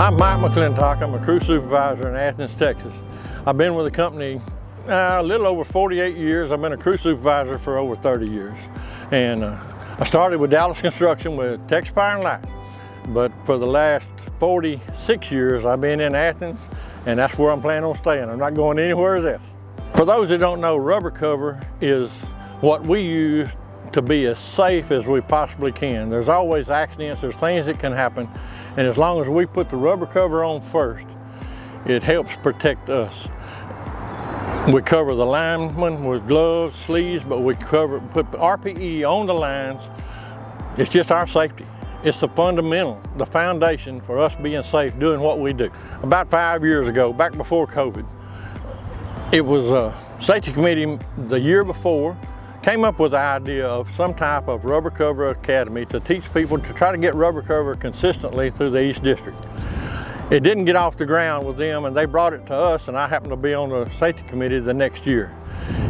I'm Mike McClintock. I'm a crew supervisor in Athens, Texas. I've been with the company a little over 48 years. I've been a crew supervisor for over 30 years. And I started with Dallas Construction with Texas Power and Light. But for the last 46 years, I've been in Athens, and that's where I'm planning on staying. I'm not going anywhere else. For those that don't know, rubber cover is what we use to be as safe as we possibly can. There's always accidents, there's things that can happen, and as long as we put the rubber cover on first, it helps protect us. We cover the linemen with gloves, sleeves, but we put RPE on the lines. It's just our safety. It's the fundamental, the foundation for us being safe doing what we do. About 5 years ago, back before COVID, it was a safety committee the year before came up with the idea of some type of rubber cover academy to teach people to try to get rubber cover consistently through the East District. It didn't get off the ground with them, and they brought it to us, and I happened to be on the safety committee the next year.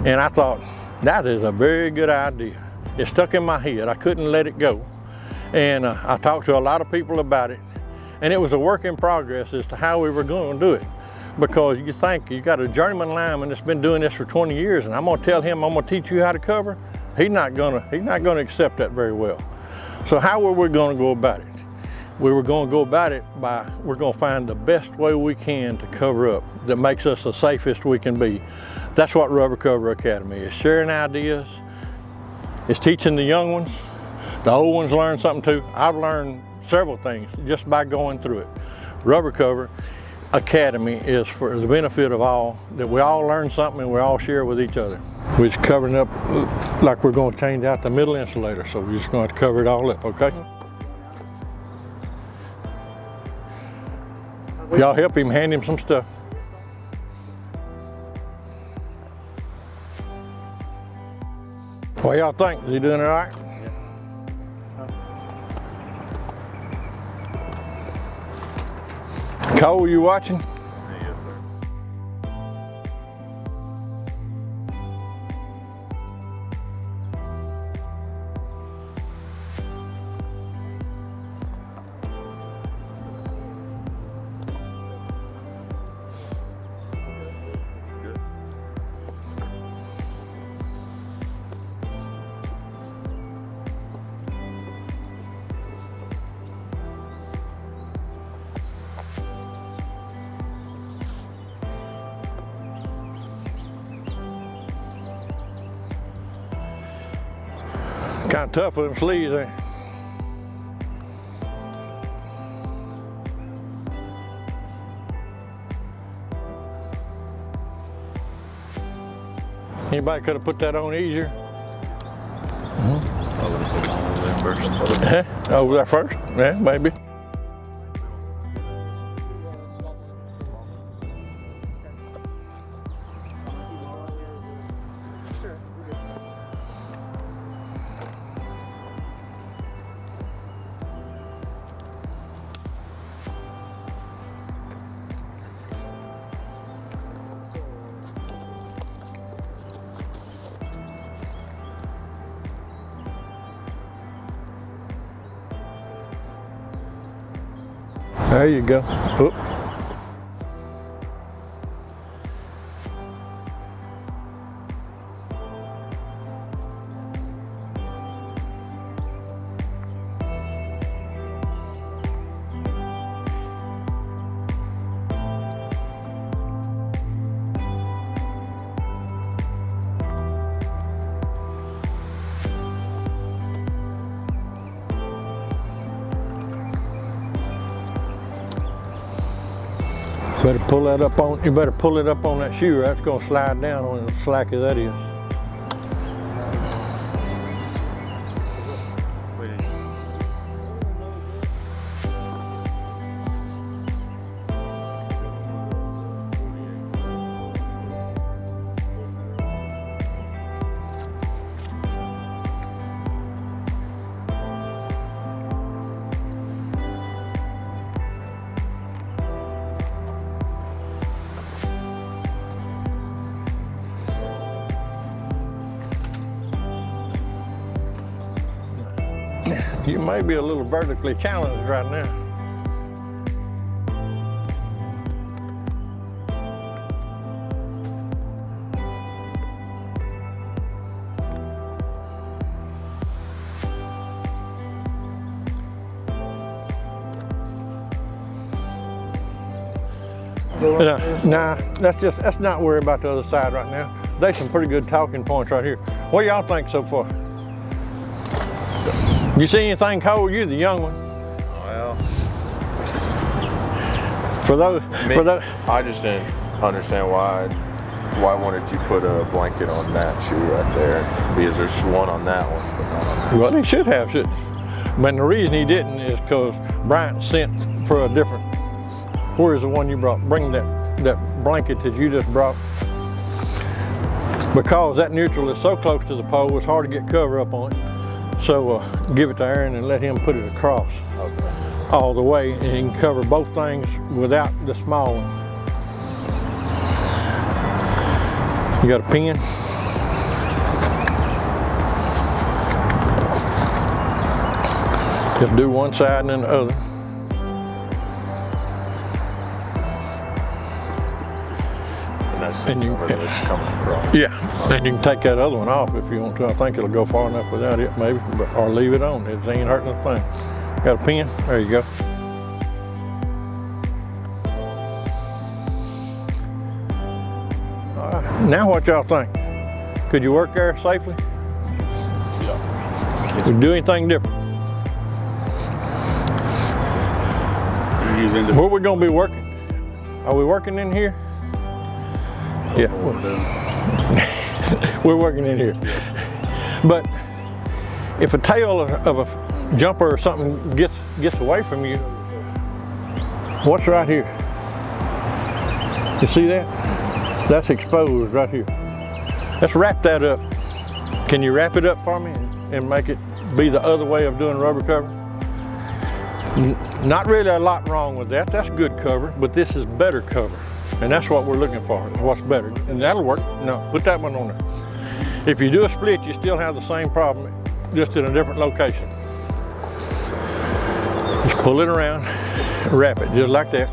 And I thought, that is a very good idea. It stuck in my head. I couldn't let it go. And I talked to a lot of people about it, and it was a work in progress as to how we were going to do it. Because you think you got a journeyman lineman that's been doing this for 20 years, and I'm going to tell him I'm going to teach you how to cover. He's not going to accept that very well. So how were we going to go about it? We were going to go about it by we're going to find the best way we can to cover up that makes us the safest we can be. That's what Rubber Cover Academy is. Sharing ideas. It's teaching the young ones. The old ones learn something too. I've learned several things just by going through it. Rubber Cover Academy is for the benefit of all, that we all learn something and we all share with each other. We're just covering up like we're going to change out the middle insulator, so we're just going to cover it all up, okay? Y'all help him, hand him some stuff. What y'all think? Is he doing it all right? Cole, you watching? Yes, sir. Good. Kind of tough with them sleeves, ain't it? Anybody could have put that on easier? I would have put it on over there first. Over there first? Yeah, maybe. There you go. Oop. Better pull that up on, you better pull it up on that shoe, or that's gonna slide down on as slack as that is. You may be a little vertically challenged right now. Nah, that's not worried about the other side right now. There's some pretty good talking points right here. What do y'all think so far? You see anything cold? You're the young one. Well, I just didn't understand why wouldn't you put a blanket on that shoe right there? Because there's one on that one, but not on that. Well, he should have, shouldn't he? But the reason he didn't is because Bryant sent for a different. Where's the one you brought? Bring that blanket that you just brought. Because that neutral is so close to the pole, it's hard to get cover up on it. So give it to Aaron and let him put it across all the way, and he can cover both things without the small one. You got a pin? Just do one side and then the other. And you coming across. Yeah, and you can take that other one off if you want to. I think it'll go far enough without it, maybe, or leave it on. It ain't hurting a thing. Got a pin? There you go. All right, now what y'all think? Could you work there safely? yeah. Would you do anything different? Where we gonna be working? Are we working in here? Yeah, we're working in here. But if a tail of a jumper or something gets away from you, what's right here? You see that? That's exposed right here. Let's wrap that up. Can you wrap it up for me and make it be the other way of doing rubber cover? Not really a lot wrong with that. That's good cover, but this is better cover. And that's what we're looking for, is what's better. And that'll work. No, put that one on there. If you do a split, you still have the same problem, just in a different location. Just pull it around, wrap it just like that.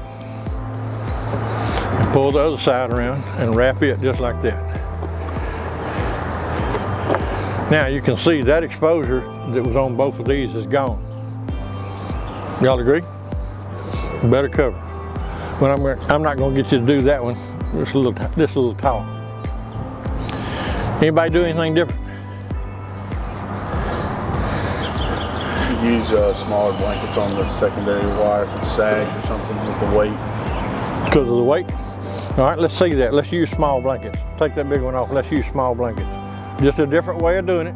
And pull the other side around and wrap it just like that. Now you can see that exposure that was on both of these is gone. Y'all agree? Better cover. But I'm not going to get you to do that one. This a little tall. Anybody do anything different? You use smaller blankets on the secondary wire if it's sagged or something with the weight. Because of the weight? All right, let's see that. Let's use small blankets. Take that big one off. Let's use small blankets. Just a different way of doing it.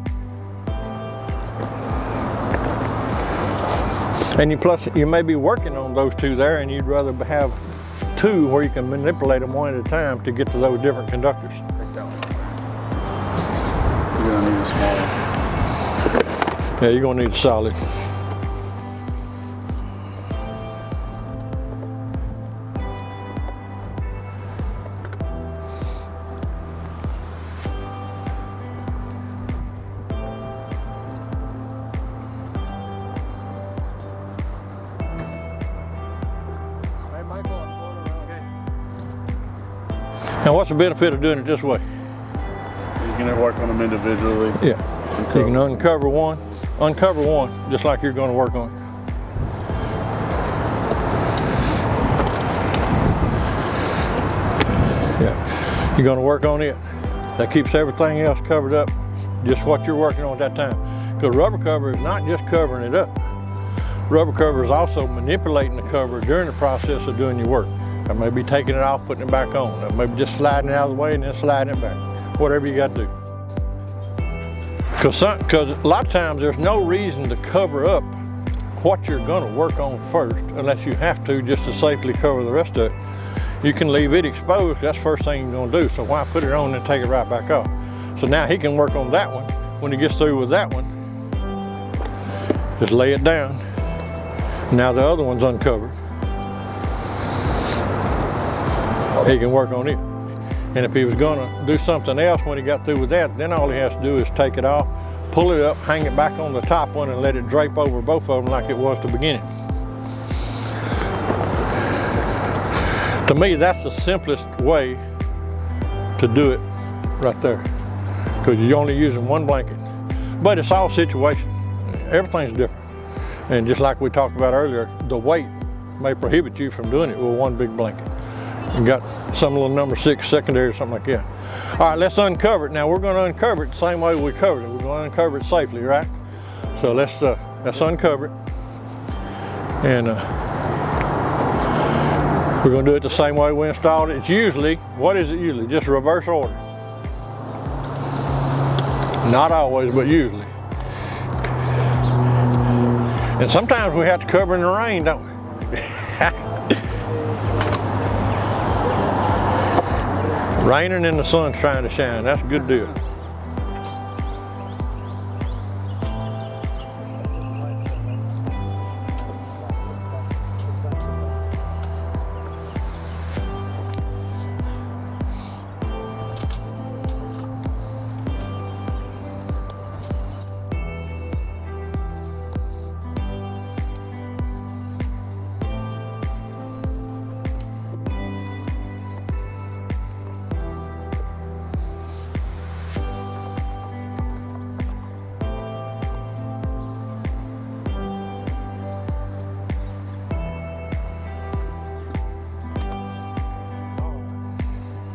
And plus, you may be working on those two there, and you'd rather have two where you can manipulate them one at a time to get to those different conductors. Take that one. You're gonna need a small one. Yeah, you're gonna need a solid. Now, what's the benefit of doing it this way? You can work on them individually. Yeah, you can uncover one, just like you're going to work on. Yeah, you're going to work on it. That keeps everything else covered up, just what you're working on at that time. Because rubber cover is not just covering it up. Rubber cover is also manipulating the cover during the process of doing your work. Or maybe taking it off, putting it back on. Or maybe just sliding it out of the way and then sliding it back. Whatever you got to do. Because a lot of times there's no reason to cover up what you're going to work on first, unless you have to, just to safely cover the rest of it. You can leave it exposed. That's the first thing you're going to do. So why put it on and take it right back off? So now he can work on that one. When he gets through with that one, just lay it down. Now the other one's uncovered. He can work on it. And if he was gonna do something else when he got through with that, then all he has to do is take it off, pull it up, hang it back on the top one, and let it drape over both of them like it was to the beginning. To me, that's the simplest way to do it right there, because you're only using one blanket. But it's all situation. Everything's different. And just like we talked about earlier, the weight may prohibit you from doing it with one big blanket. You got some little number 6 secondary or something like that. All right, let's uncover it. Now we're going to uncover it the same way we covered it. We're going to uncover it safely, right? So let's uncover it. And we're going to do it the same way we installed it. It's usually, what is it usually? Just reverse order. Not always, but usually. And sometimes we have to cover in the rain, don't we? Raining and the sun's trying to shine. That's a good deal.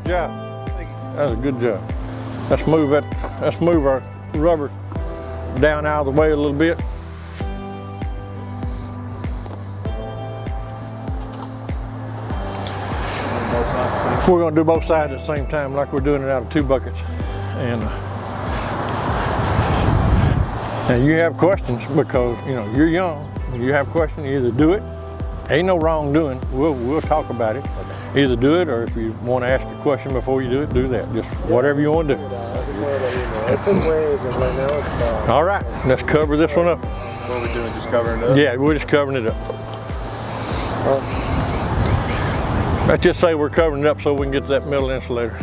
Job. That's a good job. Let's move our rubber down out of the way a little bit. We're going to do both sides at the same time, like we're doing it out of 2 buckets. And you have questions because you're young. You have questions. You either do it. Ain't no wrong doing. We'll talk about it. Either do it, or if you want to ask a question before you do it, do that. Just whatever you want to do. It's in waves, and right now it's All right, let's cover this one up. What are we doing? Just covering it up? Yeah, we're just covering it up. Let's just say we're covering it up so we can get to that middle insulator.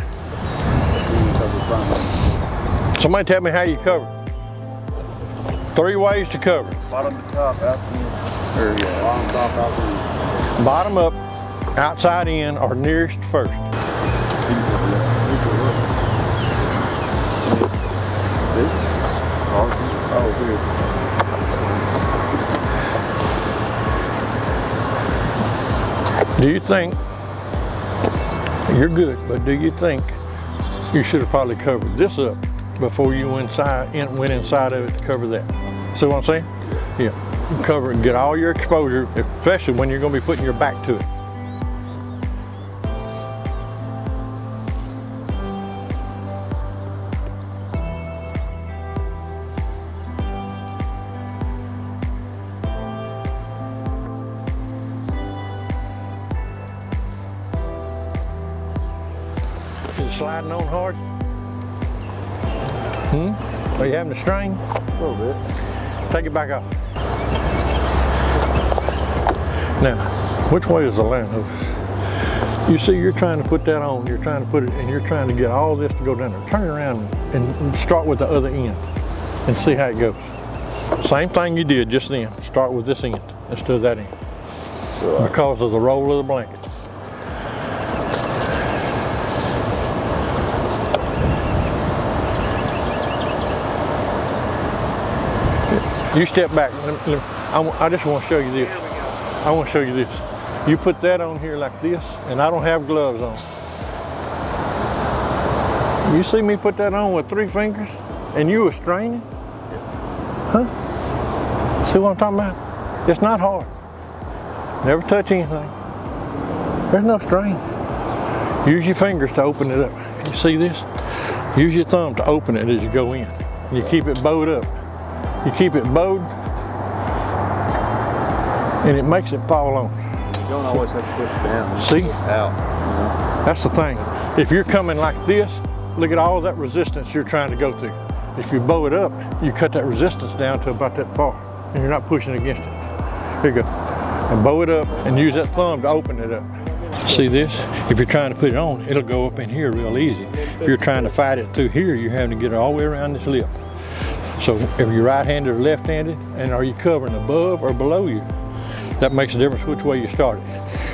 Somebody tell me how you cover. 3 ways to cover. Bottom to top, out to bottom, top, out to Bottom up, outside in, or nearest first. Do you think, you're good, but do you think you should have probably covered this up before you went inside of it to cover that? See what I'm saying? Yeah. Cover and get all your exposure, especially when you're going to be putting your back to it. Is it sliding on hard? Are you having a strain? A little bit. Take it back off. Now, which way is the line hose? You see, you're trying to put that on, you're trying to put it, and you're trying to get all this to go down there. Turn it around and start with the other end and see how it goes. Same thing you did just then. Start with this end instead of that end. Because of the roll of the blanket. You step back. I just want to show you this. I want to show you this. You put that on here like this, and I don't have gloves on. You see me put that on with 3 fingers, and you were straining? Huh? See what I'm talking about? It's not hard. Never touch anything. There's no strain. Use your fingers to open it up. You see this? Use your thumb to open it as you go in. You keep it bowed up. You keep it bowed, and it makes it fall on. You don't always have to push it down. See? Push it out. That's the thing. If you're coming like this, look at all that resistance you're trying to go through. If you bow it up, you cut that resistance down to about that far, and you're not pushing against it. Here you go. And bow it up, and use that thumb to open it up. See this? If you're trying to put it on, it'll go up in here real easy. If you're trying to fight it through here, you're having to get it all the way around this lip. So if you're right-handed or left-handed, and are you covering above or below you? That makes a difference which way you start it.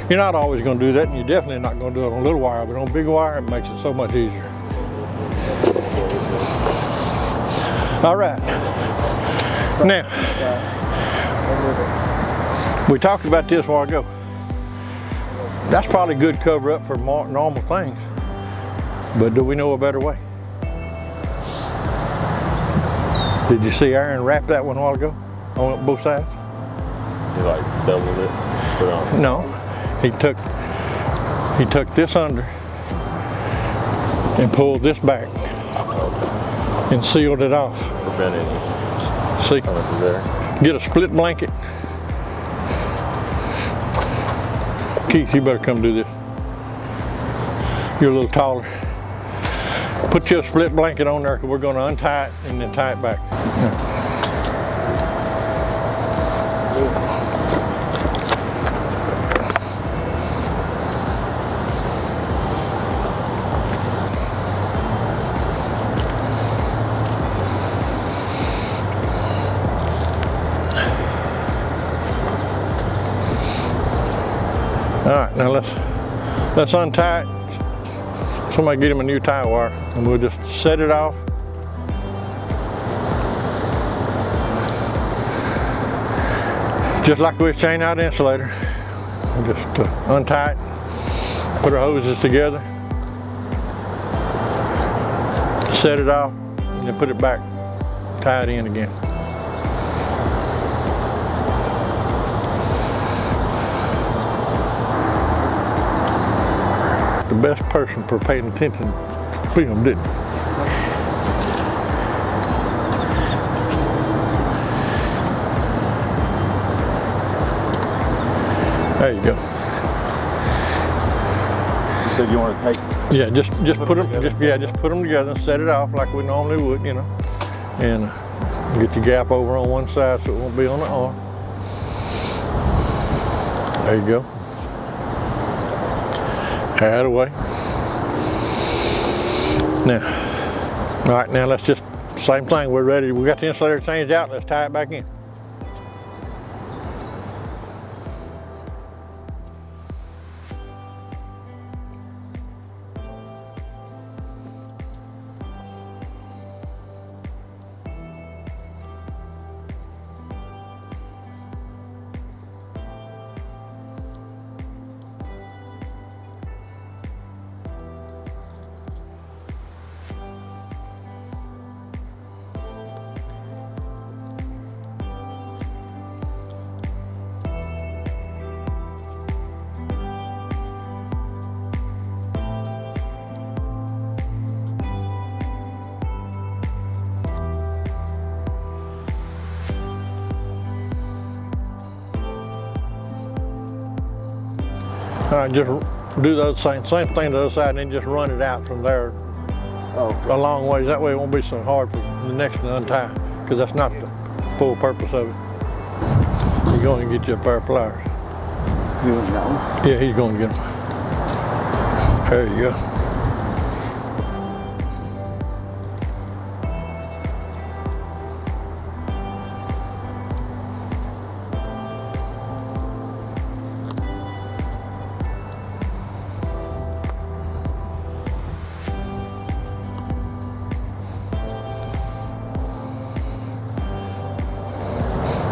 You're not always going to do that, and you're definitely not going to do it on little wire, but on big wire, it makes it so much easier. All right. Now, we talked about this a while ago. That's probably good cover up for normal things. But do we know a better way? Did you see Aaron wrap that one a while ago on both sides? You like doubled it, put it on? No, he took this under and pulled this back and sealed it off. Preventing See, coming through there. get a split blanket. Keith, you better come do this. You're a little taller. Put your split blanket on there because we're going to untie it and then tie it back. All right, now let's untie it. Somebody get him a new tie wire and we'll just set it off. Just like we was chaining out the insulator. We'll just untie it, put our hoses together, set it off, and then put it back, tie it in again. The best person for paying attention to film, didn't he? There you go. You said you want to take. Yeah, just put them just put them together and set it off like we normally would, you know, and get your gap over on one side so it won't be on the arm. There you go. Out of the way. Now, all right, now let's just, same thing, we're ready. We got the insulator changed out, let's tie it back in. All right, just do the same thing to the other side and then just run it out from there a long ways. That way it won't be so hard for the next to untie, because that's not the full purpose of it. You're going to get you a pair of pliers. You want that one? Yeah, he's going to get them. There you go.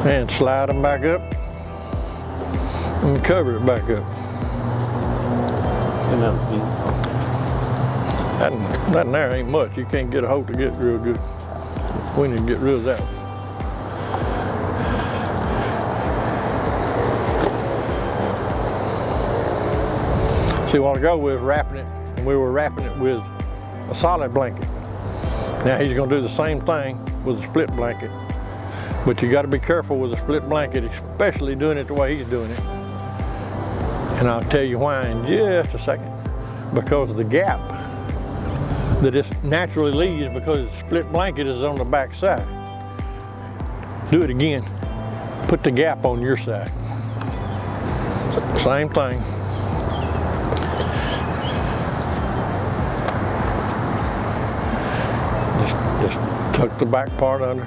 And slide them back up and cover it back up. That in there ain't much. You can't get a hold to get real good. We need to get rid of that one. See, a while ago we was wrapping it, and we were wrapping it with a solid blanket. Now he's going to do the same thing with a split blanket. But you got to be careful with a split blanket, especially doing it the way he's doing it. And I'll tell you why in just a second. Because of the gap that it naturally leaves, because the split blanket is on the back side. Do it again. Put the gap on your side. Same thing. Just tuck the back part under.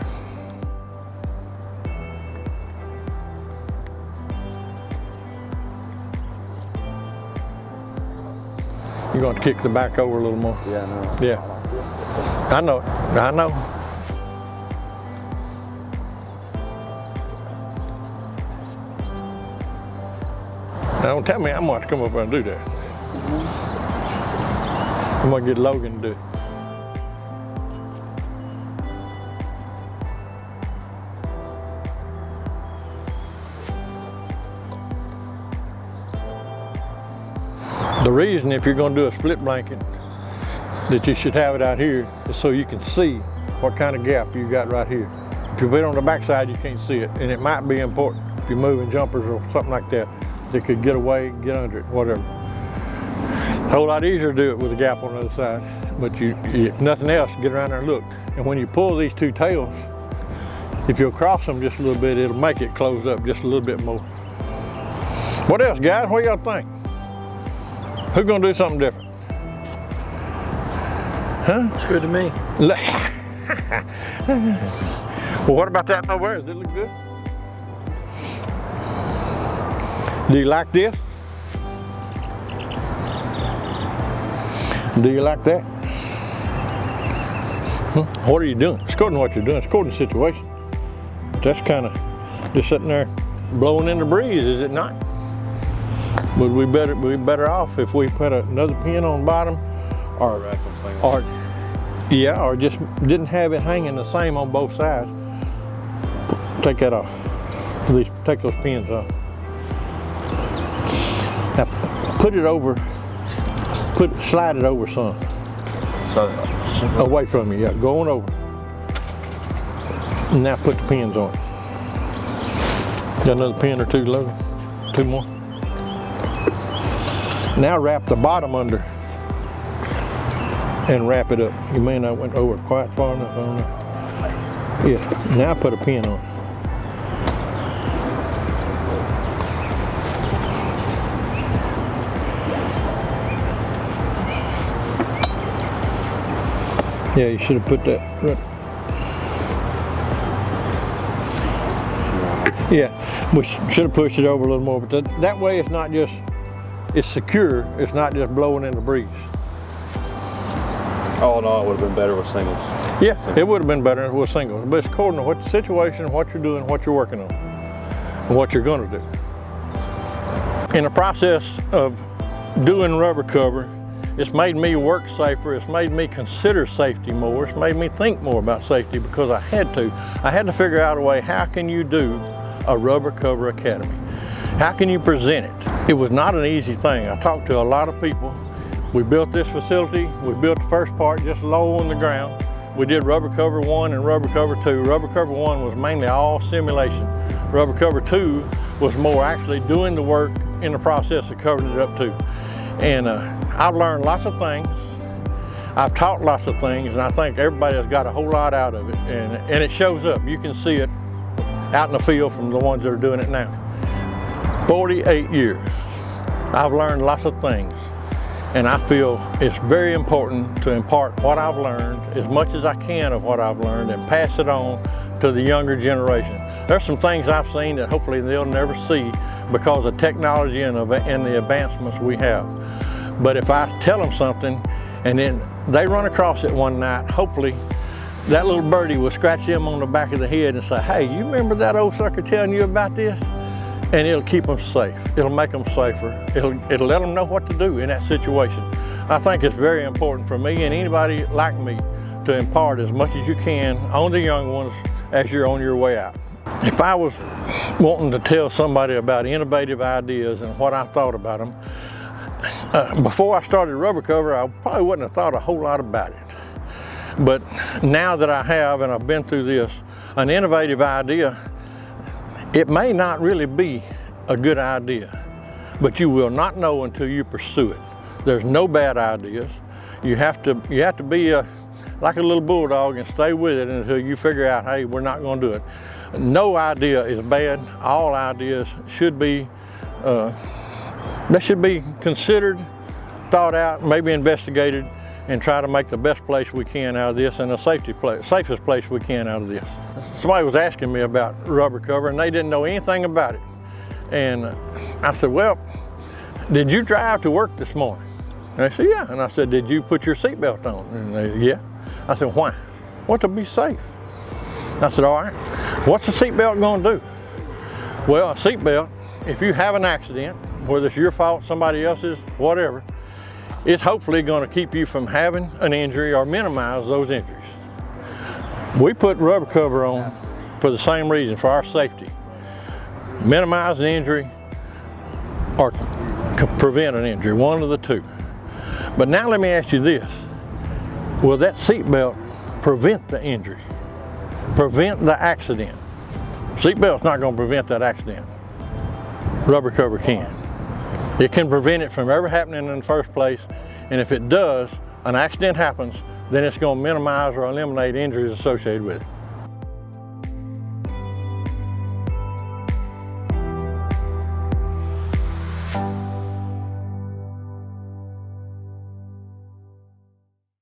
You're going to kick the back over a little more. Yeah, I know. Yeah. I know. I know. Don't tell me I'm going to come up and do that. I'm going to get Logan to do it. The reason, if you're going to do a split blanket, that you should have it out here is so you can see what kind of gap you got right here. If you put it on the backside, you can't see it, and it might be important if you're moving jumpers or something like that. They could get away, get under it, whatever. A whole lot easier to do it with a gap on the other side, but if nothing else, get around there and look. And when you pull these two tails, if you'll cross them just a little bit, it'll make it close up just a little bit more. What else, guys? What y'all think? Who's gonna do something different? Huh? It's good to me. Well, what about that over there? Does it look good? Do you like this? Do you like that? What are you doing? It's according to what you're doing. It's according to the situation. That's kind of just sitting there blowing in the breeze, is it not? Would we be better off if we put another pin on the bottom, or just didn't have it hanging the same on both sides? Take that off. At least take those pins off. Now put it over. Slide it over some. Away from you. Yeah, go on over. Now put the pins on. Got another pin or two, Logan? Two more. Now wrap the bottom under and wrap it up. You may not went over quite far enough, I don't know. Yeah, now put a pin on. Yeah, you should have put that right. Yeah, we should have pushed it over a little more, but that way it's not just, it's secure, it's not just blowing in the breeze. All in all, it would have been better with singles. Yeah, it would have been better with singles, but it's according to what the situation, what you're doing, what you're working on, and what you're going to do. In the process of doing rubber cover, it's made me work safer, it's made me consider safety more, it's made me think more about safety because I had to. I had to figure out a way, how can you do a rubber cover academy? How can you present it? It was not an easy thing. I talked to a lot of people. We built this facility, we built the first part just low on the ground. We did rubber cover 1 and rubber cover 2. Rubber cover 1 was mainly all simulation. Rubber cover 2 was more actually doing the work in the process of covering it up too. And I've learned lots of things. I've taught lots of things, and I think everybody has got a whole lot out of it. And it shows up. You can see it out in the field from the ones that are doing it now. 48 years. I've learned lots of things. And I feel it's very important to impart what I've learned, as much as I can of what I've learned, and pass it on to the younger generation. There's some things I've seen that hopefully they'll never see because of technology and the advancements we have. But if I tell them something and then they run across it one night, hopefully that little birdie will scratch them on the back of the head and say, hey, you remember that old sucker telling you about this? And it'll keep them safe. It'll make them safer. It'll let them know what to do in that situation. I think it's very important for me and anybody like me to impart as much as you can on the young ones as you're on your way out. If I was wanting to tell somebody about innovative ideas and what I thought about them, before I started rubber cover, I probably wouldn't have thought a whole lot about it. But now that I have, and I've been through this, an innovative idea, it may not really be a good idea, but you will not know until you pursue it. There's no bad ideas. You have to be like a little bulldog and stay with it until you figure out, hey, we're not going to do it. No idea is bad. All ideas should be, they should be considered, thought out, maybe investigated, and try to make the best place we can out of this and the safest place we can out of this. Somebody was asking me about rubber cover and they didn't know anything about it. And I said, well, did you drive to work this morning? And they said, yeah. And I said, did you put your seatbelt on? And they said, yeah. I said, why? Well, to be safe. I said, all right, what's the seatbelt gonna do? Well, a seatbelt if you have an accident, whether it's your fault, somebody else's, whatever, it's hopefully going to keep you from having an injury or minimize those injuries. We put rubber cover on for the same reason, for our safety. Minimize an injury or prevent an injury, one of the two. But now let me ask you this. Will that seatbelt prevent the injury? Prevent the accident? Seatbelt's not going to prevent that accident. Rubber cover can. It can prevent it from ever happening in the first place, and if it does, an accident happens, then it's going to minimize or eliminate injuries associated with it.